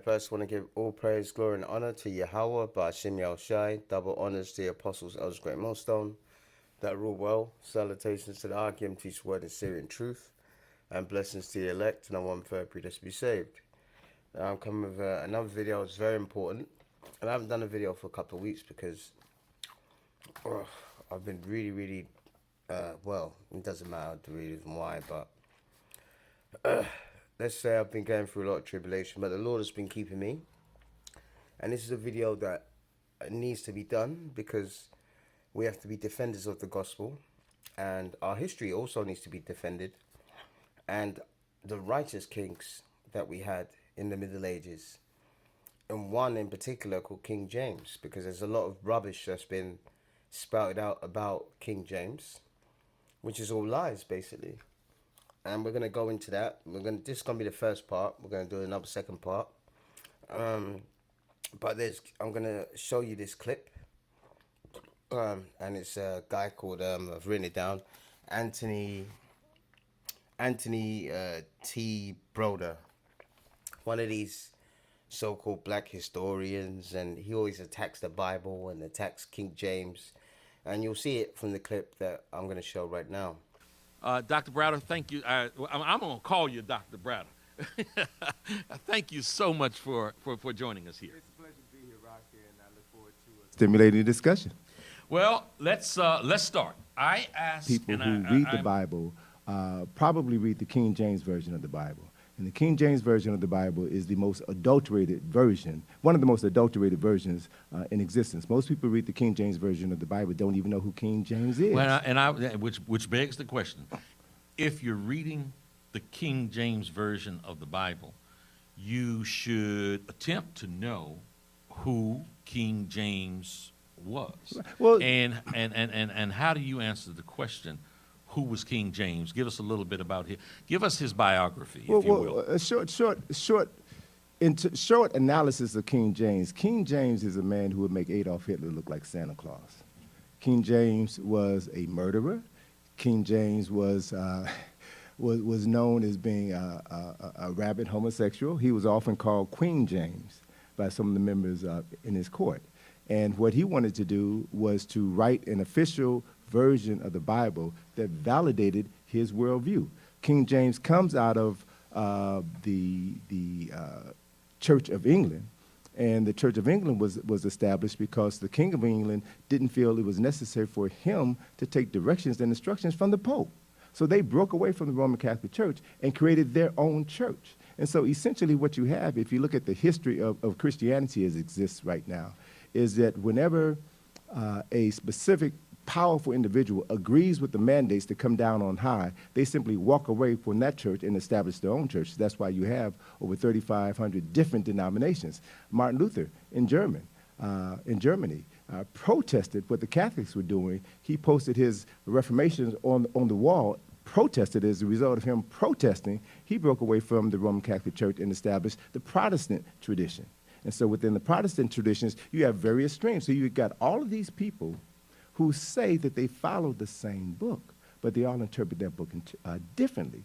First, want to give all praise, glory, and honor to Yahweh, Ba'ashim Yahushai. Double honors to the apostles, elders, great millstone that rule well. Salutations to the Archim, teach word and Syrian truth. And blessings to the elect, and I want for every to be saved. Now, I'm coming with another video. It's very important. And I haven't done a video for a couple of weeks because I've been really, well, it doesn't matter the reason why, but let's say I've been going through a lot of tribulation, but the Lord has been keeping me. And this is a video that needs to be done because we have to be defenders of the gospel, and our history also needs to be defended, and the righteous kings that we had in the Middle Ages, and one in particular called King James, because there's a lot of rubbish that's been spouted out about King James, which is all lies basically. And we're gonna go into that. This is gonna be the first part. We're gonna do another second part. But I'm gonna show you this clip. And it's a guy called I've written it down, Anthony T. Broder, one of these so-called black historians, and he always attacks the Bible and attacks King James, and you'll see it from the clip that I'm going to show right now. Dr. Browder, thank you. I'm going to call you Dr. Browder. Thank you so much for joining us here. It's a pleasure to be here, Rocky, and I look forward to a stimulating discussion. Well, let's start. I asked people who read the Bible probably read the King James Version of the Bible. And the King James Version of the Bible is the most adulterated version, one of the most adulterated versions in existence. Most people read the King James Version of the Bible, don't even know who King James is. Well, which begs the question. If you're reading the King James Version of the Bible, you should attempt to know who King James was. Well, and how do you answer the question, who was King James? Give us a little bit about him. Give us his biography, if you will. A short analysis of King James. King James is a man who would make Adolf Hitler look like Santa Claus. King James was a murderer. King James was known as being a rabid homosexual. He was often called Queen James by some of the members in his court. And what he wanted to do was to write an official version of the Bible that validated his worldview. King James comes out of the Church of England, and the Church of England was established because the King of England didn't feel it was necessary for him to take directions and instructions from the Pope. So they broke away from the Roman Catholic Church and created their own church. And so essentially what you have, if you look at the history of Christianity as it exists right now, is that whenever a specific powerful individual agrees with the mandates that come down on high, they simply walk away from that church and establish their own church. That's why you have over 3,500 different denominations. Martin Luther in Germany protested what the Catholics were doing. He posted his Reformations on the wall, protested. As a result of him protesting, he broke away from the Roman Catholic Church and established the Protestant tradition. And so within the Protestant traditions, you have various streams. So you've got all of these people who say that they follow the same book, but they all interpret that book differently.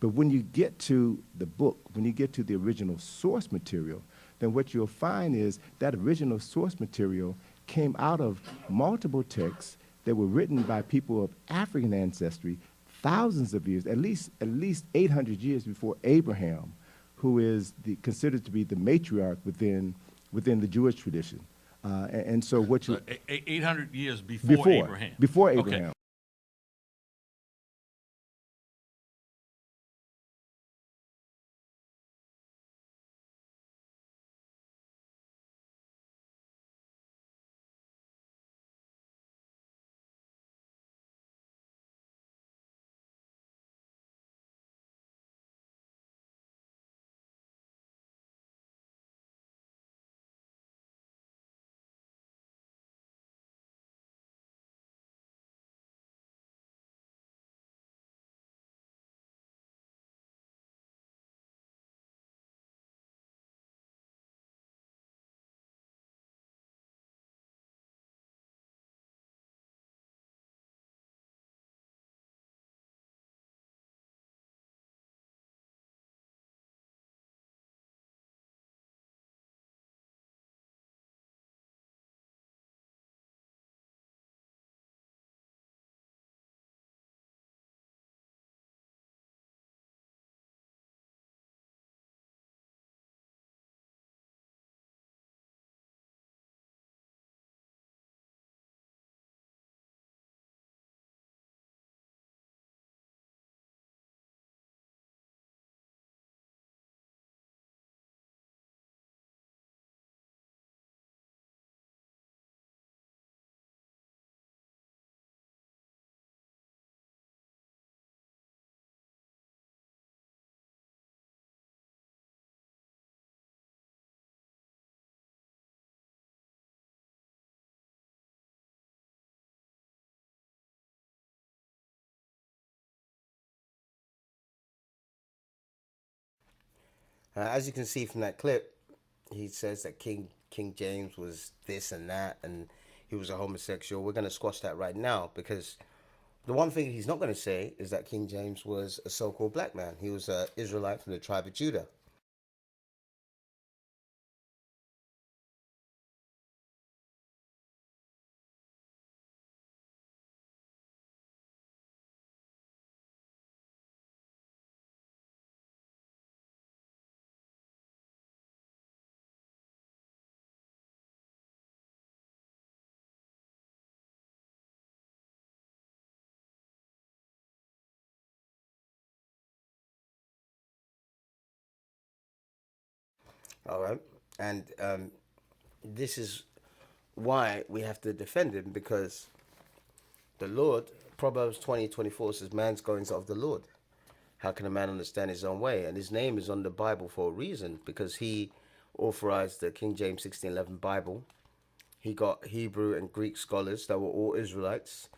But when you get to the book, when you get to the original source material, then what you'll find is that original source material came out of multiple texts that were written by people of African ancestry thousands of years, at least 800 years before Abraham, who is considered to be the matriarch within the Jewish tradition. And so what you... 800 years before Abraham. Before Abraham. Okay. As you can see from that clip, he says that King James was this and that, and he was a homosexual. We're going to squash that right now, because the one thing he's not going to say is that King James was a so-called black man. He was an Israelite from the tribe of Judah. All right, and this is why we have to defend him, because the Lord, Proverbs 20:24 says, man's goings of the Lord. How can a man understand his own way? And his name is on the Bible for a reason, because he authorized the King James 1611 Bible. He got Hebrew and Greek scholars that were all Israelites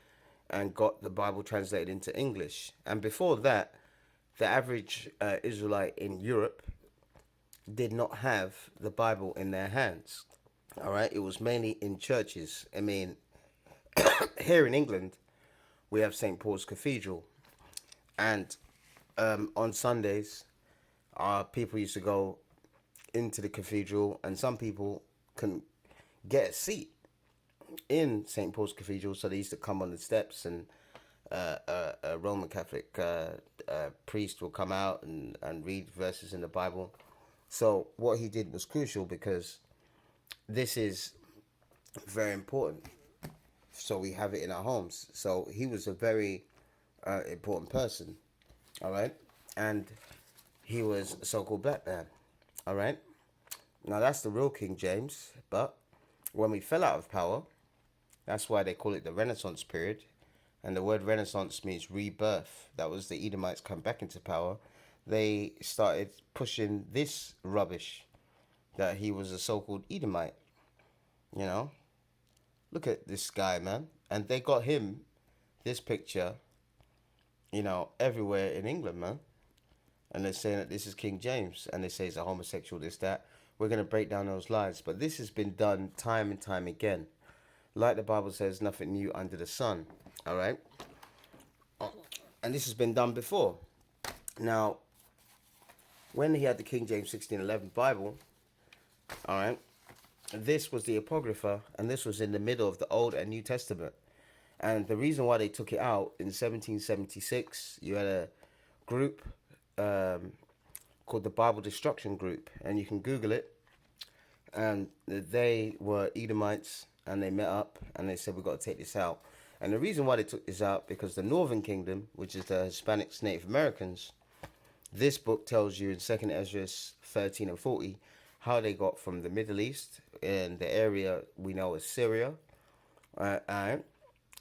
and got the Bible translated into English. And before that, the average Israelite in Europe did not have the Bible in their hands. All right, it was mainly in churches. I mean, here in England, we have St. Paul's Cathedral, and on Sundays, people used to go into the cathedral, and some people couldn't get a seat in St. Paul's Cathedral, so they used to come on the steps, and a Roman Catholic priest will come out and read verses in the Bible. So what he did was crucial, because this is very important. So we have it in our homes. So he was a very important person, all right? And he was a so-called black man, all right? Now that's the real King James, but when we fell out of power, that's why they call it the Renaissance period. And the word Renaissance means rebirth. That was the Edomites come back into power. They started pushing this rubbish, that he was a so-called Edomite. You know, look at this guy, man. And they got him, this picture, you know, everywhere in England, man. And they're saying that this is King James, and they say he's a homosexual, this, that. We're going to break down those lies. But this has been done time and time again. Like the Bible says, nothing new under the sun. All right? And this has been done before. Now, when he had the King James 1611 Bible, all right, this was the Apocrypha, and this was in the middle of the Old and New Testament. And the reason why they took it out in 1776, you had a group called the Bible Destruction Group, and you can Google it. And they were Edomites, and they met up, and they said, we've got to take this out. And the reason why they took this out, because the Northern Kingdom, which is the Hispanics, Native Americans, this book tells you in 2nd Ezra 13 and 40 how they got from the Middle East, in the area we know as Syria, and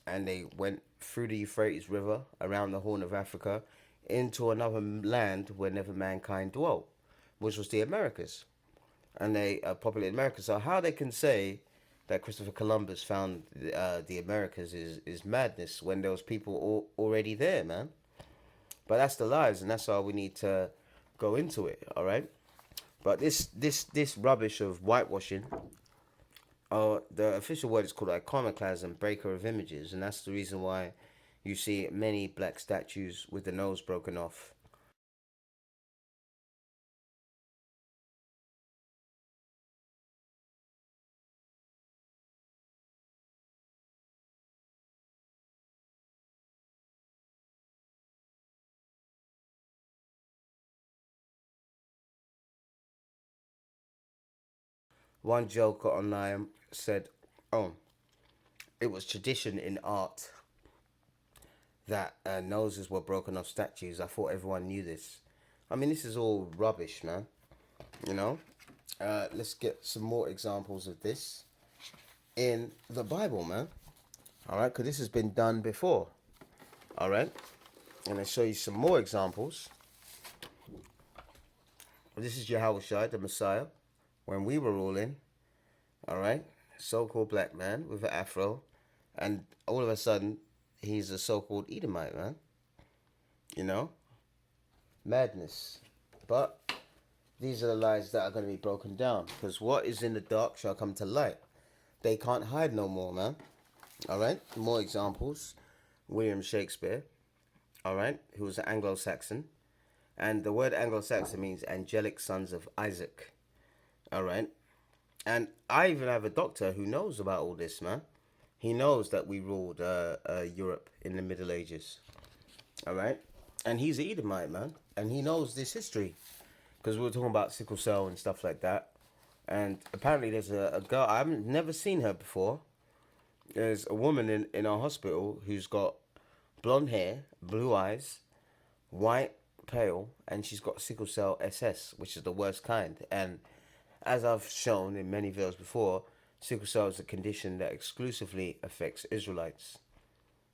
they went through the Euphrates River, around the Horn of Africa, into another land where never mankind dwelt, which was the Americas. And they populated America. So how they can say that Christopher Columbus found the Americas is madness, when there was people already there, man. But that's the lies, and that's why we need to go into it, all right? But this rubbish of whitewashing, the official word is called Iconoclasm, breaker of images, and that's the reason why you see many black statues with the nose broken off. One joker online said, "Oh, it was tradition in art that noses were broken off statues. I thought everyone knew this." I mean, this is all rubbish, man. You know, let's get some more examples of this in the Bible, man. All right, because this has been done before. All right, and I'll show you some more examples. This is Yahushua, the Messiah, when we were ruling. All right, so-called black man with an afro, and all of a sudden, he's a so-called Edomite, man. You know, madness. But these are the lies that are going to be broken down. Because what is in the dark shall come to light. They can't hide no more, man. All right? More examples. William Shakespeare, all right, who was an Anglo-Saxon. And the word Anglo-Saxon means angelic sons of Isaac. All right? And I even have a doctor who knows about all this, man. He knows that we ruled Europe in the Middle Ages. All right? And he's an Edomite, man. And he knows this history. Because we were talking about sickle cell and stuff like that. And apparently there's a girl, I've never seen her before. There's a woman in our hospital who's got blonde hair, blue eyes, white, pale, and she's got sickle cell SS, which is the worst kind. And as I've shown in many videos before, sickle cell is a condition that exclusively affects Israelites.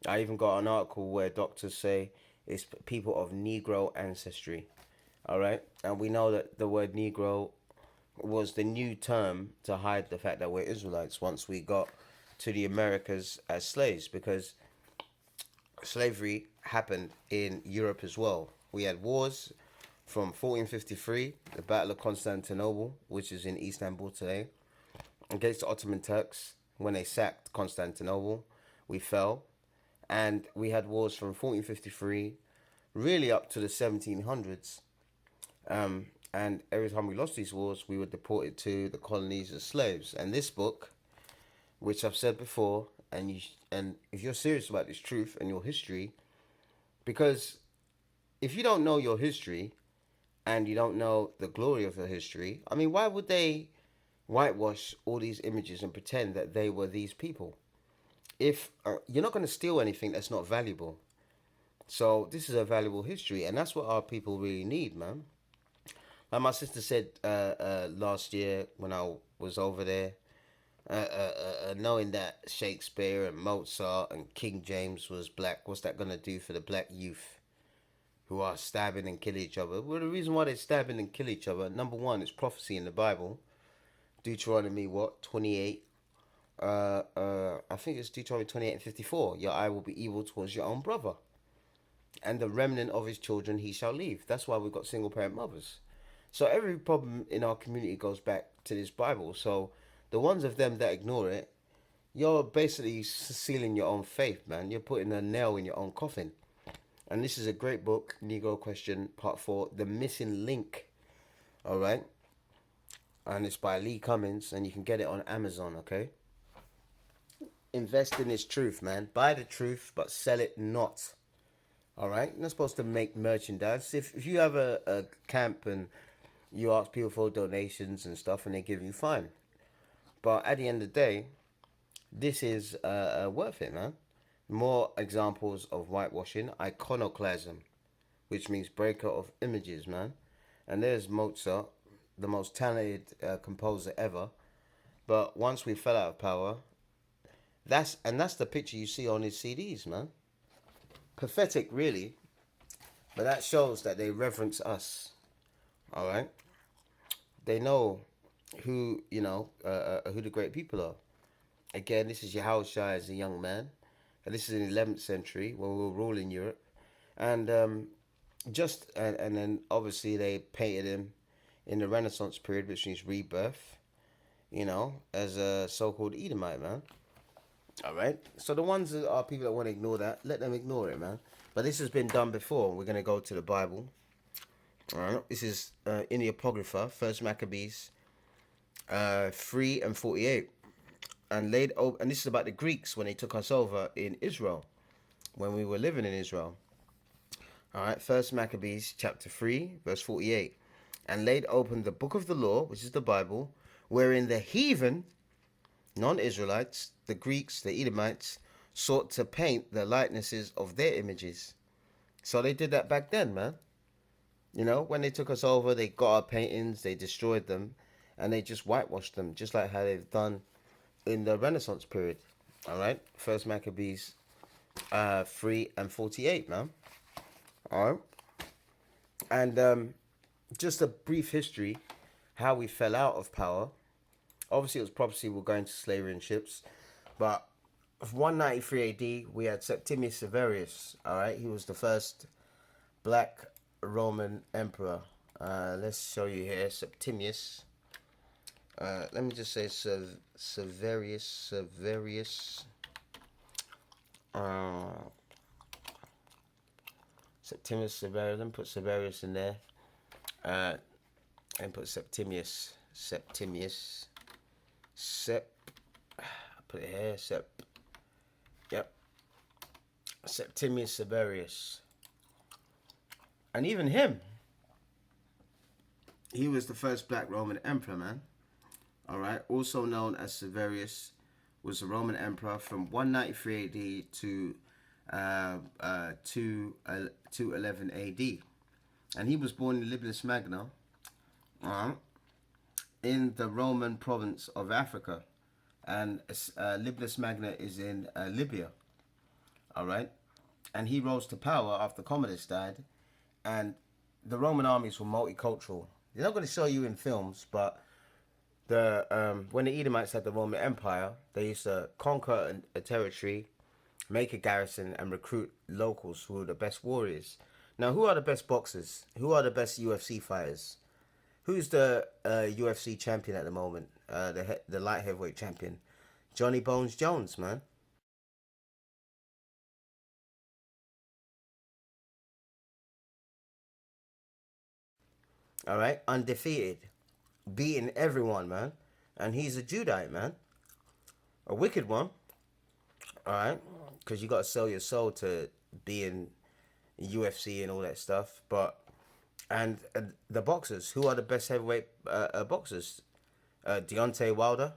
I even got an article where doctors say it's people of Negro ancestry. All right? And we know that the word Negro was the new term to hide the fact that we're Israelites once we got to the Americas as slaves, because slavery happened in Europe as well. We had wars from 1453, the Battle of Constantinople, which is in Istanbul today, against the Ottoman Turks. When they sacked Constantinople, we fell. And we had wars from 1453 really up to the 1700s. And every time we lost these wars, we were deported to the colonies as slaves. And this book, which I've said before, and if you're serious about this truth and your history, because if you don't know your history and you don't know the glory of your history, I mean, why would they whitewash all these images and pretend that they were these people? If you're not going to steal anything that's not valuable. So this is a valuable history, and that's what our people really need, man. Like my sister said last year when I was over there, knowing that Shakespeare and Mozart and King James was black, what's that going to do for the black youth who are stabbing and killing each other? Well, the reason why they're stabbing and killing each other, number one, it's prophecy in the Bible. Deuteronomy, 28? I think it's Deuteronomy 28 and 54. Your eye will be evil towards your own brother, and the remnant of his children he shall leave. That's why we've got single parent mothers. So every problem in our community goes back to this Bible. So the ones of them that ignore it, you're basically sealing your own faith, man. You're putting a nail in your own coffin. And this is a great book, Negro Question, Part 4, The Missing Link. All right? And it's by Lee Cummins, and you can get it on Amazon, okay? Invest in this truth, man. Buy the truth, but sell it not. All right? You're not supposed to make merchandise. If you have a camp and you ask people for donations and stuff and they give you, fine. But at the end of the day, this is worth it, man. More examples of whitewashing. Iconoclasm, which means breaker of images, man. And there's Mozart, the most talented composer ever. But once we fell out of power, that's the picture you see on his CDs, man. Pathetic, really. But that shows that they reverence us. All right? They know who, who the great people are. Again, this is Yahushua as a young man. And this is in the 11th century when we were ruling Europe. And and then obviously they painted him in the Renaissance period, which means rebirth, as a so-called Edomite, man. All right? So the ones that are people that want to ignore that, let them ignore it, man. But this has been done before. We're going to go to the Bible. All right? This is in the Apocrypha, 1 Maccabees 3 and 48. And this is about the Greeks when they took us over in Israel, when we were living in Israel. All right, 1 Maccabees chapter 3, verse 48. And laid open the book of the law, which is the Bible, wherein the heathen, non-Israelites, the Greeks, the Edomites, sought to paint the likenesses of their images. So they did that back then, man. When they took us over, they got our paintings, they destroyed them, and they just whitewashed them, just like how they've done in the Renaissance period. All right, 1 Maccabees 3 and 48, man. All right, and just a brief history how we fell out of power. Obviously, it was prophecy we're going to slavery in ships, but of 193 AD, we had Septimius Severus. All right, he was the first black Roman emperor. Let's show you here Septimius. Let me just say Severius. Septimius Severius. Let me put Severius in there. And put Septimius. Put it here. Yep. Septimius Severius. And even him, he was the first black Roman emperor, man. All right. Also known as Severius, was a Roman emperor from 193 AD to 211 AD. And he was born in Libnus Magna, in the Roman province of Africa. And Libnus Magna is in Libya. All right. And he rose to power after Commodus died. And the Roman armies were multicultural. They're not going to show you in films, but when the Edomites had the Roman Empire, they used to conquer a territory, make a garrison, and recruit locals who were the best warriors. Now, who are the best boxers? Who are the best UFC fighters? Who's the UFC champion at the moment? The light heavyweight champion, Johnny Bones Jones, man. All right, undefeated, beating everyone, man. And he's a Judite, man, a wicked one. All right, because you got to sell your soul to be in UFC and all that stuff. But and the boxers, who are the best heavyweight boxers? Deontay Wilder.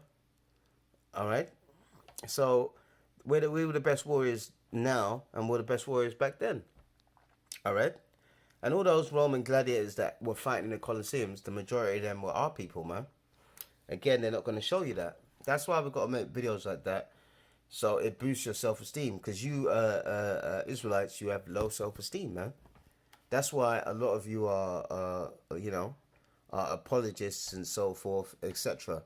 All right, so we were the best warriors now, and we're the best warriors back then. All right. And all those Roman gladiators that were fighting in the Colosseums, the majority of them were our people, man. Again, they're not going to show you that. That's why we've got to make videos like that, so it boosts your self-esteem. Because you Israelites, you have low self-esteem, man. That's why a lot of you are apologists and so forth, etc.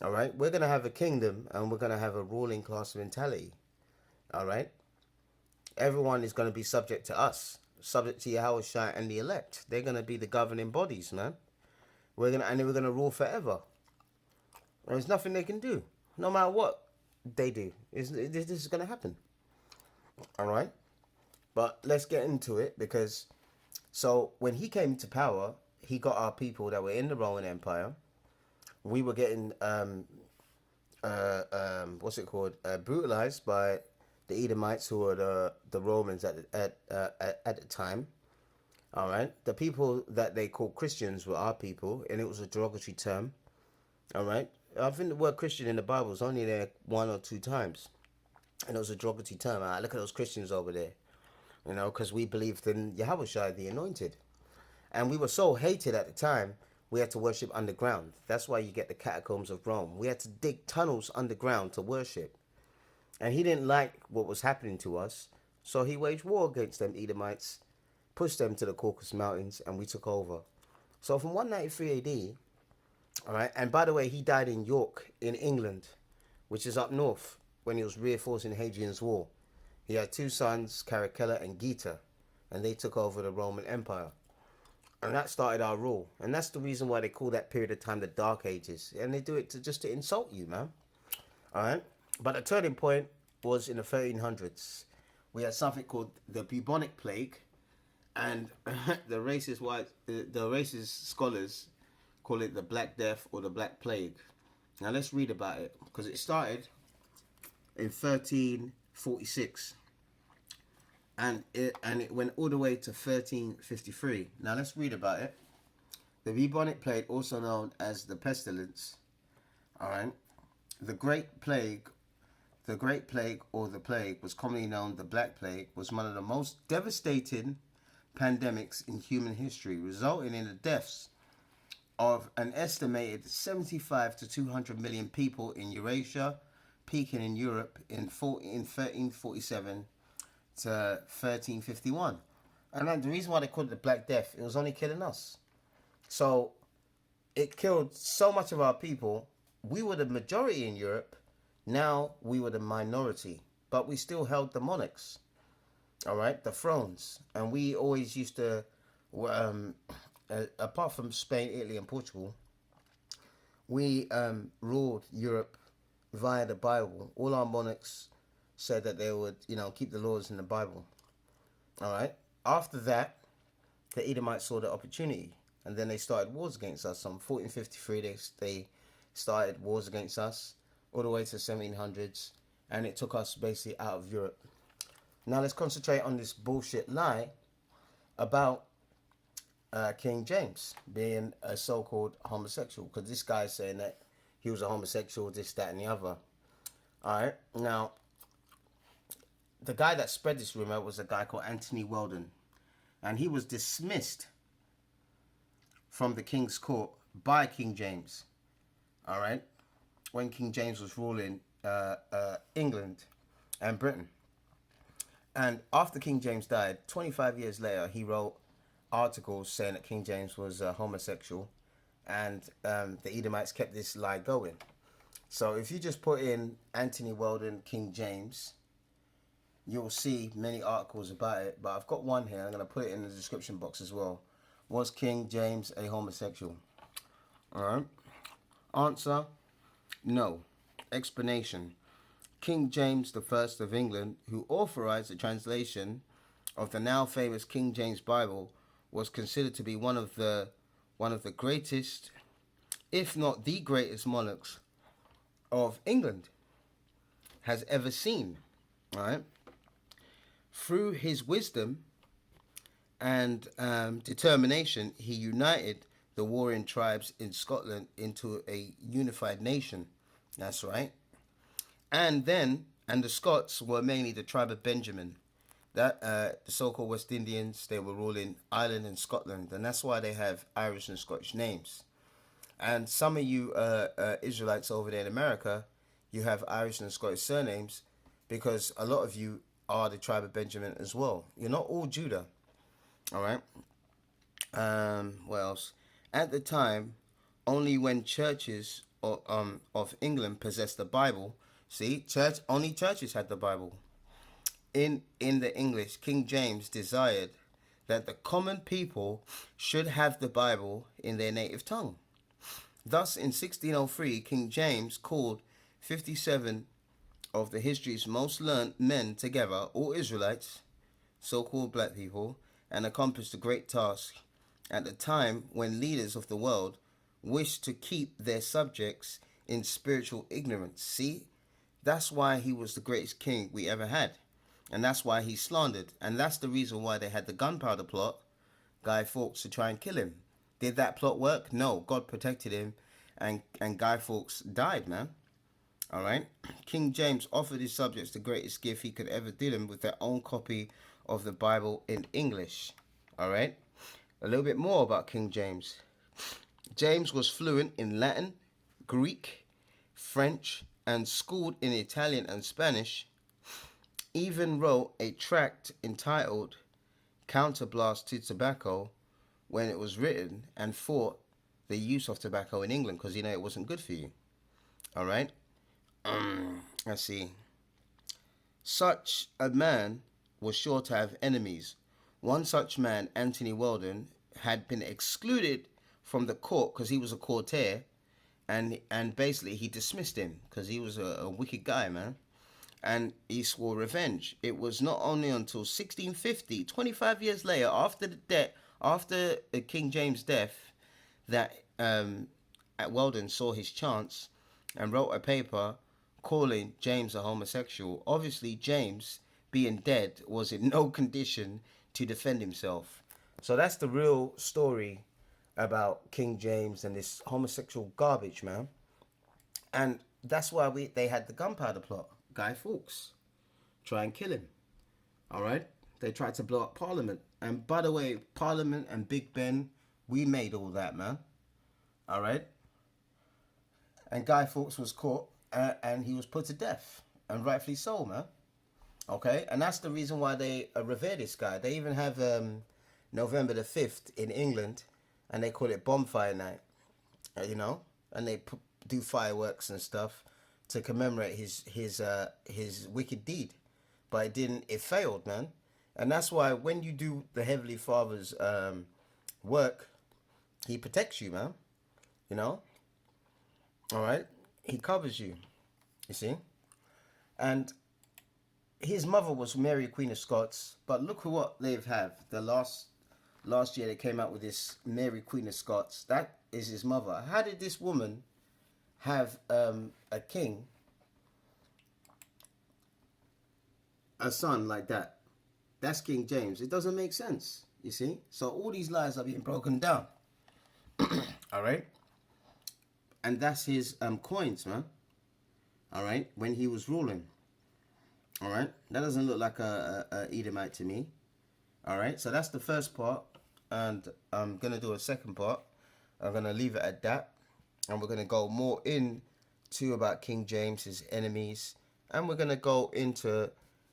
All right, we're going to have a kingdom, and we're going to have a ruling class mentality. All right, everyone is going to be subject to us. Subject to Yahushua and the elect. They're going to be the governing bodies, man. We're gonna rule forever. There's nothing they can do, no matter what they do. This is going to happen. All right, but let's get into it, because so when he came to power, he got our people that were in the Roman Empire. We were getting brutalized by the Edomites, who were the Romans at the time. All right, the people that they called Christians were our people, and it was a derogatory term. All right, I think the word Christian in the Bible is only there 1 or 2 times, and it was a derogatory term. Look at those Christians over there, because we believed in Yahushua, the Anointed, and we were so hated at the time. We had to worship underground. That's why you get the catacombs of Rome. We had to dig tunnels underground to worship. And he didn't like what was happening to us, so he waged war against them Edomites, pushed them to the Caucasus Mountains, and we took over. So from 193 AD, all right, and by the way, he died in York, in England, which is up north, when he was reinforcing Hadrian's Wall. He had 2 sons, Caracalla and Geta, and they took over the Roman Empire. And that started our rule. And that's the reason why they call that period of time the Dark Ages. And they do it just to insult you, man. All right? But the turning point was in the 1300s. We had something called the bubonic plague, and the racist scholars call it the Black Death or the Black Plague. Now let's read about it, because it started in 1346, and it went all the way to 1353. Now let's read about it. The bubonic plague, also known as the pestilence, all right, the Great Plague or the plague was commonly known, the Black Plague, was one of the most devastating pandemics in human history, resulting in the deaths of an estimated 75 to 200 million people in Eurasia, peaking in Europe in 1347 to 1351. And then the reason why they called it the Black Death, it was only killing us. So it killed so much of our people. We were the majority in Europe. Now we were the minority, but we still held the monarchs, all right, the thrones. And we always used to apart from Spain, Italy, and Portugal, we ruled Europe via the Bible. All our monarchs said that they would, keep the laws in the Bible. All right. After that, the Edomites saw the opportunity, and then they started wars against us. From 1453, they started wars against us all the way to 1700s, and it took us basically out of Europe. Now let's concentrate on this bullshit lie about King James being a so-called homosexual, because this guy's saying that he was a homosexual, this, that, and the other. All right. Now, the guy that spread this rumor was a guy called Anthony Weldon, and he was dismissed from the King's Court by King James. All right, when King James was ruling England and Britain. And after King James died, 25 years later, he wrote articles saying that King James was homosexual, and the Edomites kept this lie going. So if you just put in Anthony Weldon, King James, you'll see many articles about it. But I've got one here. I'm going to put it in the description box as well. Was King James a homosexual? All right. Answer, no. Explanation. King James I of England, who authorized the translation of the now famous King James Bible, was considered to be one of the greatest, if not the greatest monarchs of England has ever seen. All right. Through his wisdom and determination, he united the warring tribes in Scotland into a unified nation. That's right. And the Scots were mainly the tribe of Benjamin. That the so-called West Indians, they were ruling Ireland and Scotland, and that's why they have Irish and Scottish names. And some of you Israelites over there in America, you have Irish and Scottish surnames because a lot of you are the tribe of Benjamin as well. You're not all Judah. All right. What else? At the time, only when churches of England possessed the Bible. See, only churches had the Bible. In the English, King James desired that the common people should have the Bible in their native tongue. Thus, in 1603, King James called 57 of the history's most learned men together, all Israelites, so-called black people, and accomplished a great task at the time when leaders of the world wished to keep their subjects in spiritual ignorance. See, that's why he was the greatest king we ever had. And that's why he's slandered. And that's the reason why they had the gunpowder plot, Guy Fawkes, to try and kill him. Did that plot work? No. God protected him, and Guy Fawkes died, man. All right? King James offered his subjects the greatest gift he could ever do them with their own copy of the Bible in English. All right? A little bit more about King James. James was fluent in Latin, Greek, French, and schooled in Italian and Spanish. Even wrote a tract entitled Counterblast to Tobacco when it was written, and fought the use of tobacco in England because, it wasn't good for you. All right? Let's see. Such a man was sure to have enemies. One such man, Anthony Weldon, had been excluded from the court because he was a courtier, and basically he dismissed him because he was a wicked guy, man. And he swore revenge. It was not only until 1650, 25 years later, after King James' death, that Weldon saw his chance and wrote a paper calling James a homosexual. Obviously, James, being dead, was in no condition to defend himself. So that's the real story about King James and this homosexual garbage, man. And that's why they had the gunpowder plot. Guy Fawkes, try and kill him. All right? They tried to blow up Parliament. And by the way, Parliament and Big Ben, we made all that, man. All right? And Guy Fawkes was caught and he was put to death. And rightfully so, man. Okay? And that's the reason why they revere this guy. They even have November the 5th in England, and they call it Bonfire Night. And they do fireworks and stuff to commemorate his wicked deed. But it failed, man. And that's why when you do the Heavenly Father's work, He protects you, man. You know? All right? He covers you. You see? And his mother was Mary, Queen of Scots. But look at what they've had. The last year they came out with this Mary, Queen of Scots. That is his mother. How did this woman have a king, a son like that? That's King James. It doesn't make sense, you see? So all these lies are being broken down. All right? And that's his coins, man. All right? When he was ruling. All right? That doesn't look like a Edomite to me. All right? So that's the first part. And I'm going to do a second part. I'm going to leave it at that. And we're going to go more into about King James, his enemies. And we're going to go into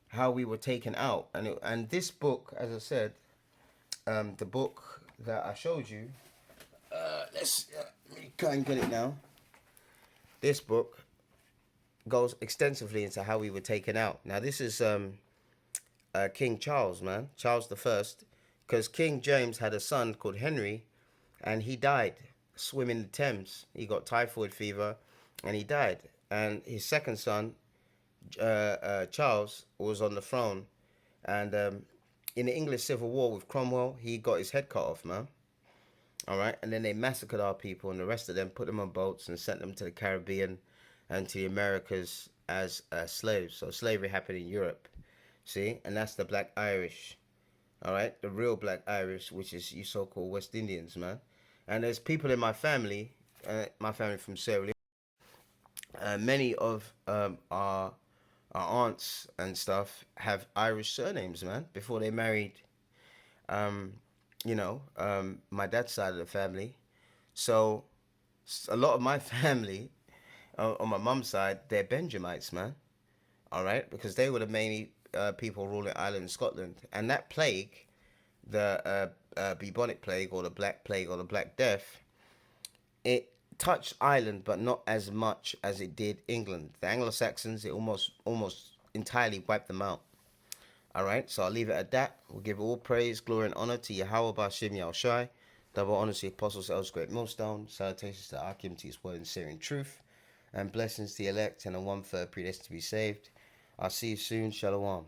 how we were taken out. And this book, as I said, the book that I showed you, let me try and get it now. This book goes extensively into how we were taken out. Now, this is King Charles, man. Charles the First. Because King James had a son called Henry, and he died swimming the Thames. He got typhoid fever, and he died. And his second son, Charles, was on the throne. And in the English Civil War with Cromwell, he got his head cut off, man. All right? And then they massacred our people, and the rest of them put them on boats and sent them to the Caribbean and to the Americas as slaves. So slavery happened in Europe, see? And that's the Black Irish, all right? The real Black Irish, which is you so-called West Indians, man. And there's people in my family from Sierra Leone. Many of our aunts and stuff have Irish surnames, man, before they married, my dad's side of the family. So a lot of my family, on my mum's side, they're Benjamites, man. All right? Because they were the main people ruling Ireland and Scotland. And that plague, the bubonic plague or the Black Plague or the Black Death, it touched Ireland, but not as much as it did England. The Anglo-Saxons, it almost entirely wiped them out. All right? So I'll leave it at that. We'll give all praise, glory, and honor to Yahweh Bashim Yahushai. Double honor to the apostles, elders, great millstone. Salutations to Akim, to his word and searing truth. And blessings to the elect and a 1/3 predestined to be saved. I'll see you soon. Shalom.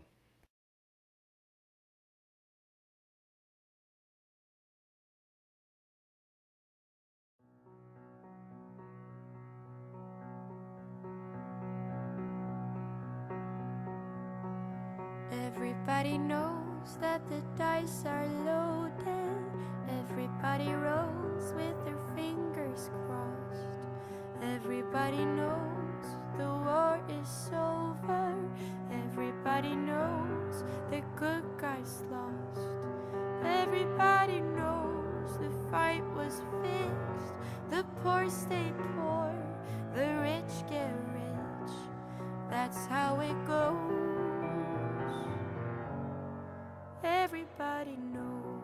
Everybody knows that the dice are loaded. Everybody rolls with their fingers crossed. Everybody knows the war is over. Everybody knows the good guys lost. Everybody knows the fight was fixed. The poor stay poor, the rich get rich. That's how it goes. Everybody knows.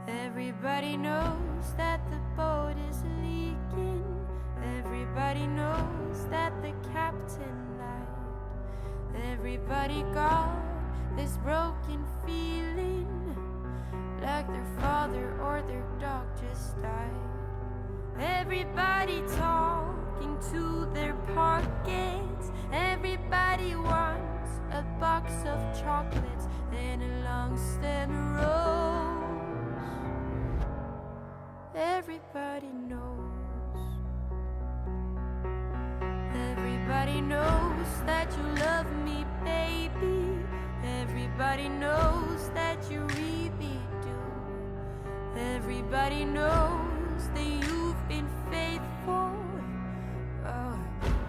Everybody knows that the boat is leaking. Everybody knows that the captain lied. Everybody got this broken feeling, like their father or their dog just died. Everybody talking to their pockets. Everybody wants a box of chocolates and a long stem rose. Everybody knows. Everybody knows that you love me, baby. Everybody knows that you really do. Everybody knows that you've been faithful. Oh,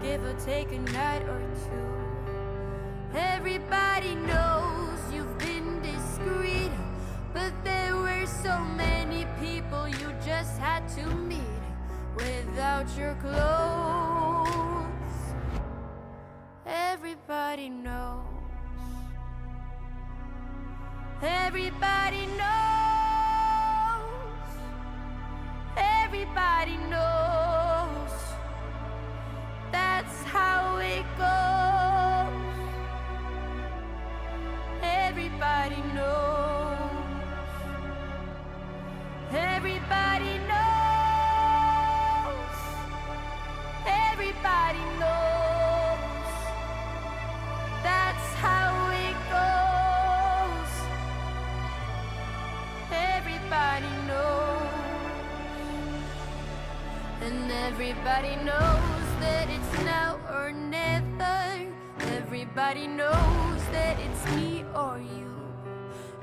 give or take a night or two. Everybody knows you've been discreet, but there were so many people you just had to meet without your clothes. Everybody knows. Everybody knows. Everybody knows. That's how it goes. Everybody knows. And everybody knows that it's now or never. Everybody knows that it's me or you.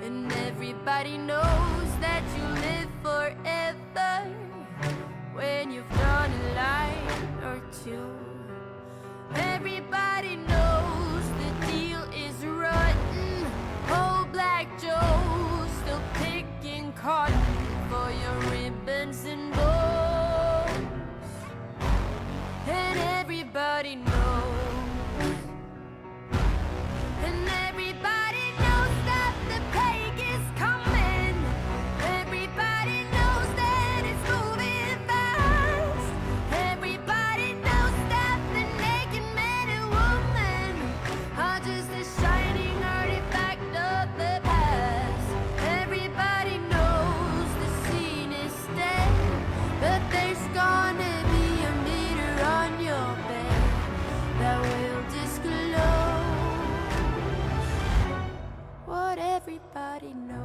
And everybody knows that you live forever when you've drawn a line or two. Everybody knows the deal is rotten. Old Black Joe still picking cotton for your ribbons and bows. And everybody knows. And everybody knows that the plague is coming. Everybody knows that it's moving fast. Everybody knows that the naked man and woman are just a shining artifact of the past. Everybody knows the scene is dead, but there's gonna be a meter on your bed that will disclose what everybody knows.